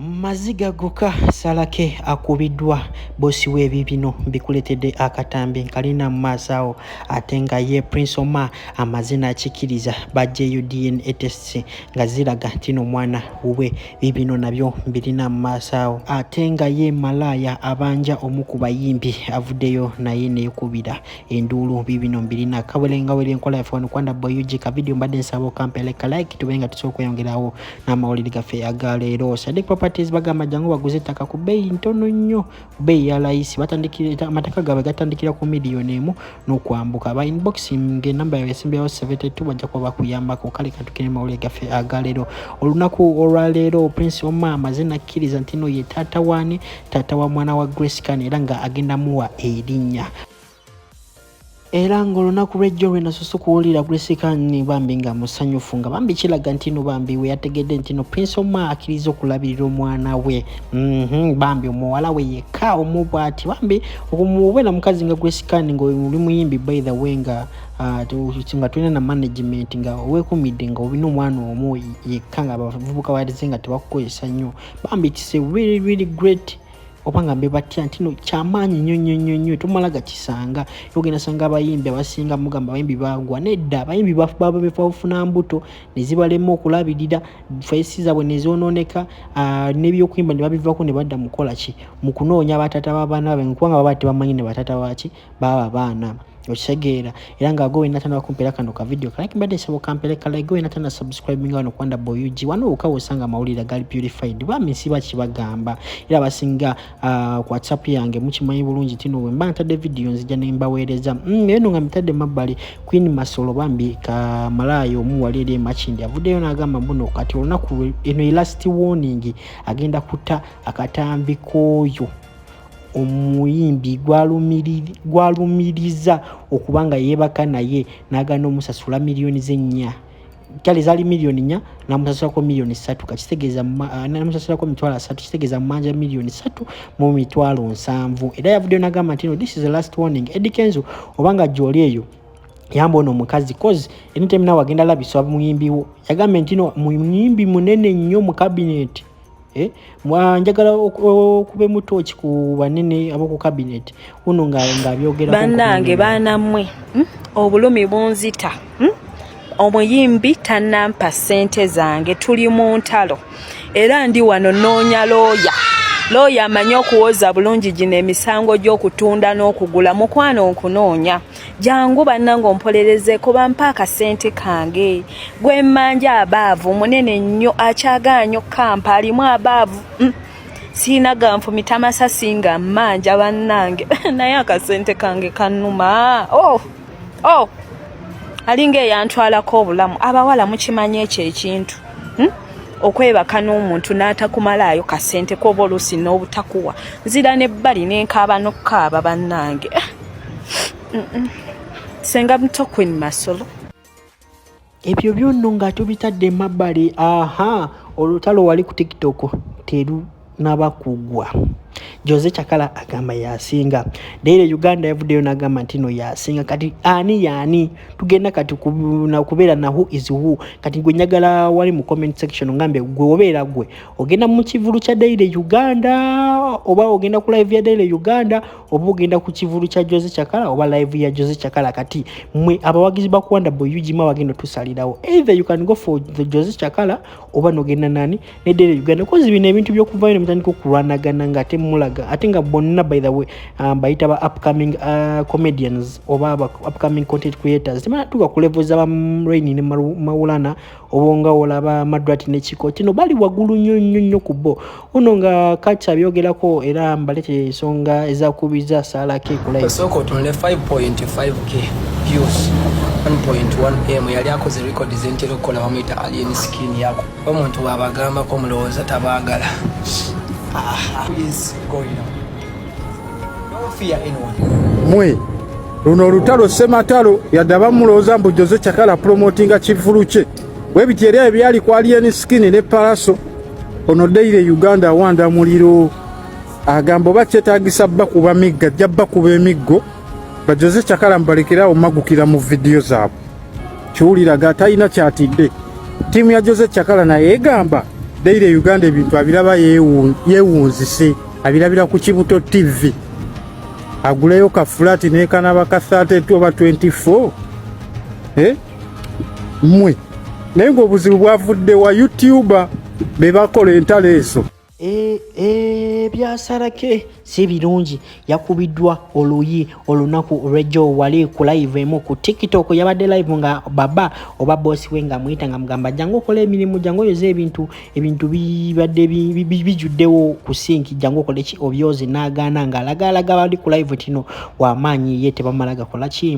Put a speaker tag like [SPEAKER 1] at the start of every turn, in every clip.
[SPEAKER 1] Maziga goka salake akubidwa bosi w'ebibino bikuletedde akatambi kalina maasawo atenga ye Prince Omar amazina achikiriza bajjeyo DNA test nga ziraga tino mwana uwe bibino nabyo birina maasawo atenga ye malaya abanja omukuba yimbi avuddeyo naye nekubira endulu bibino birina kawelenga wele enkola yafano kwanda boyuji ka video mbadde nsabo kampeleka like tubenga tusokweyongerawo n'amawulire gaffe agaleero Sadiq Properties bagamba jangu baguze ettaka ku bei ntono nnyo bei ya layisi batandikira amataka gabe gatandikira ku miliyoni emu n'okwambuka ba inbox nge namba ya SMBO 72 bajja kuba kuyamba ko kale katukene mawulire gaffe agaleero olunaku olwaleero Prince Omar amazina akkiriza ntino ye tata wa mwana wa Grace Kane era nga agenda muwa erinnya era ng'olunaku lw'ejjo lwe nasusse okuwulira Grace Kane bambi nga musanyufu nga bambi kiraga ntino bambi we yategedde ntino Prince Omar akkiriza okulabirira omwana we bambi omuwala we yekka omubwati bambi okumubera mukazi nga Grace Kane ng'oli muyimbi by the way nga nga tulina na management nga wekumidde nga obina omwana omu yekka nga abavubuka balize nga tebakukozesa nnyo bambi it's a really great obanga bebatya ntino kyamaanyi nnyo tumalaga kisanga yogenda sanga abayimbi abasinga mugamba abayimbi bagwa nedda abayimbi baba befuna mbuto nezibalema okulabirira face zabwe nezononeka n'ebyokuyimba ne babivako ne badda mukola ki mu kunoonya abatata b'abaana baabwe kubanga baba tebamanyi ne batata baki baba baana okisegeera era nga gowe natana bakumpera kano ka video kalaki mbadde nsaba okampeleka like gowe natana subscribing wano kwanda boyuji wano okawosanga mawulire gali purified bamisiba kibagamba era basinga ku WhatsApp yange mukimanyi bulungi tino we mba ntadde video nzija ne mbaweereza eno nga mitadde mabbali Queen Masolo bambi ka malaayo omuwalire Makindi avuddeyo n'agamba mbuno kati olunaku eno last warning agenda kuta akatambi koyo omuyimbi gwalumiriza okubanga yebaka naye nagana omusasula miliyoni z'ennya kale zali miliyoni 4 namusasulako miliyoni 3 kakitegeeza namusasulako mitwalo 3 kitegeeza manja miliyoni 3 mu mitwalo 7 era yavuddeyo n'agamba nti this is the last warning Eddie Kenzo obanga joli eyo yamba ono mukazi cause anytime nawe agenda labiswa muyimbi wo yagambe ntino muyimbi munene nnyo mu cabinet njagala okube mutochi ku banene abo ku cabinet uno nga byogera
[SPEAKER 2] banange banamwe obulumi bunzita omuyimbi tanampa sente zange tuli mu ntalo era ndi wano noonya looya amanyi okuwoza bulungi gino emisango gy'okutunda n'okugula mukwano okunoonya jangu bannange ompolerezeko bampa akasente kange gwe mmanja abaavu munene nnyo akyagaanyo kampa alimu abaavu siina ganfumita masasi nga mmanja bannange naye akasente kange kannuma alinga eyantwalako obulamu abawala mukimanyi ekyo ekintu okwebaka n'omuntu n'atakumalaayo kasente koba oluusi n'obutakuwa nzira n'ebbali n'enkaaba n'okkaaba bannange senga muto Queen Masolo
[SPEAKER 1] ebyo byonno nga tubitadde mabbali olutalo wali ku TikTok teru nabakugwa Jose Chakala agamba yasinga Daily Uganda yavuddeyo n'agamba ntino yasinga kati ani tugenda kati kubeera na who is who kati gwe njagala wali mu comment section ngambe gwe obeera gwe ogenda mu kivulu kya Daily Uganda oba ogenda ku live ya Daily Uganda oba ogenda ku kivulu kya Jose Chakala oba live ya Jose Chakala kati mwe abawagizi bakwanda boyuji ma bagenda tusalirawo either you can go for the Jose Chakala oba nogenda nani ne Daily Uganda kozi bino ebintu by'okuvayo mutandiko kulwanagana nga temulaga atenga bonna by the way bayita ba upcoming comedians oba upcoming content creators temana tuka ku levels aba Rainy ne Maulana obonga olaba Madrati ne Chiko tino bali wagulu nnyo kubo uno nga kacha byogerako era mbalete songa ezakubiza salake kulai
[SPEAKER 3] soko tonle 5.5k views 1.1 m yali akoze record zentero kola bamita alien skin yako omuntu wabagamba ko mulowooza tabagala is going on no fear anyone
[SPEAKER 4] mwe luno olutalo sematalo yadaba mulowooza mbu Jose Chakala promotinga kivuluche webityerea ebyali kwa alien skin ne paraso ono Daily Uganda wanda muliro agambo bakyetaagisa bakuba migga jabba kuba emiggo ba Jose Chakala mbalekerawo magukira mu video zaabwe kiwulira ga talina kyatidde tiimu ya Jose Chakala naye egamba Daily Uganda ebintu abiraba yeewunzise abirabira ku Kibuto TV aguleyo ka flat nekanaba ka 32 oba 24 mwe naye ng'obuzibu bwavudde wa YouTuber bebakola entaleeso
[SPEAKER 1] byasalake si birungi yakubidwa oluyi olunaku olw'ejjo wali ku live emu ku TikTok yabadde live nga baba oba bosi we nga muyita nga mugamba jangu okola emirimu jangu oyoze ebintu bibadde bijuddewo ku sinki jangu okole ki obyozi n'agaana ng'alagalaga bali ku live tino w'amaanyi ye tebamala gakola ki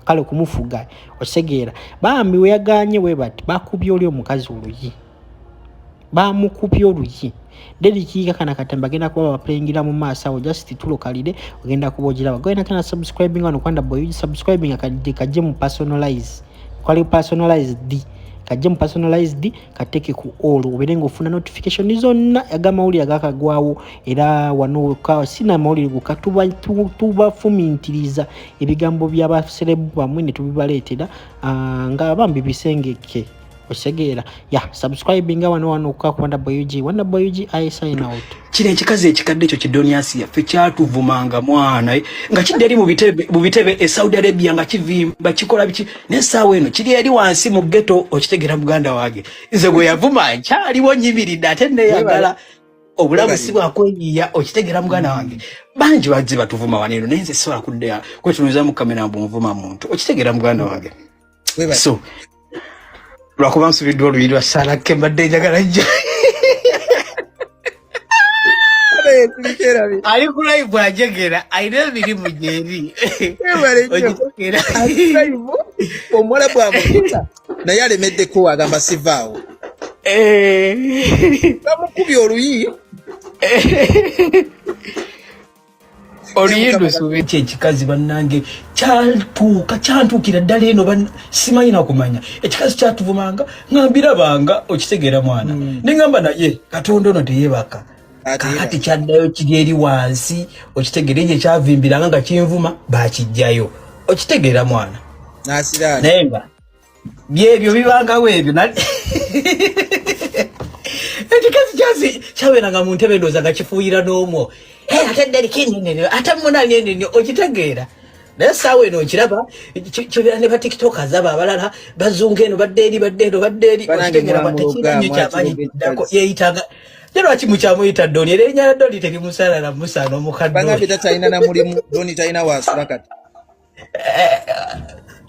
[SPEAKER 1] kale kumufuga okisegeera bambi we yaganye we bati bakubye oli omukazi oluyi bamukubye oluyi dedikiika kana katemba genda kuba baplayingira mu maaso awo just tulokalire ogenda kubogera bagenda kana subscribing wano kwanda boy subscribing akadde kaje mu personalize kwali personalized kaje mu personalized kateke ku all oberenga ofuna notification zonna yagama uli agakagwawo era wano ka sina mauli gukatuba tuba fumintiriza ebigambo by'abaserebu bamwe ne tubibaleetera nga bambi bisengeke osegeera subscribing wano kwa Wonder Boy UG I sign out.
[SPEAKER 3] Kile ekikazi ekikadde ekyo kidoniasi yaffe kyatuvumanga mwana nga kidde eri mu bitebe Saudi Arabia nga kivimba kikola biki n'essaawa eno kiri eri wansi mu ghetto okitegera muganda wange nze gwe yavuma nkyaliwo nyimiridde ate neyagala obulamu si bwakwenyiya okitegera muganda wange bangi bazzi batuvuma waneno naye nze sobola kuddeya kwetunuza mu kamera mbu nvuma muntu okitegera muganda wange so lwakuba nsubidde oluyi lwa Salake mbadde njagala jja ali ku live ajegera ayina emirimu gyeri
[SPEAKER 5] omuwarabu amukuta naye alemeddeko agamba sivaawo bamukubye oluyi
[SPEAKER 3] oluyi lusuubye ekikazi bannange kyantuukira ddala eno simanyi nakumanya ekikazi kyatuvumanga ngambirabanga okitegeera mwana neŋŋamba naye Katonda ono teyeebaka kakati kyaddayo kiri eri wansi okitegeera ekyo ekyavimbiranga nga kinvuma bakijjayo okitegeera mwana naye nga byebyo bibangawo ebyo ekikazi kyabeeranga mu ntebe ndooza nga kifuuyira n'omwo ate ddali kinene ate munanyenene okitegeera naye essaawa eno okiraba kyobeera ne batikitokers abo abalala bazunga eno badde eri okitegeera batekiranyo kyamanyi ddako yeeyitanga ye lwaki mukyamuyita Doni era erinnya lya Doni terimusaana musaana omukadde
[SPEAKER 5] bagambye tatalina na mulimu Doni talina wansula kati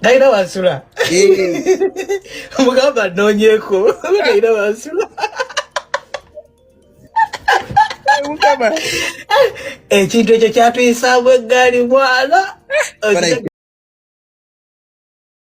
[SPEAKER 3] talina wansula mugamba anoonyeeko talina wansula ekintu ekyo kyatuyisaamu eggaali mwana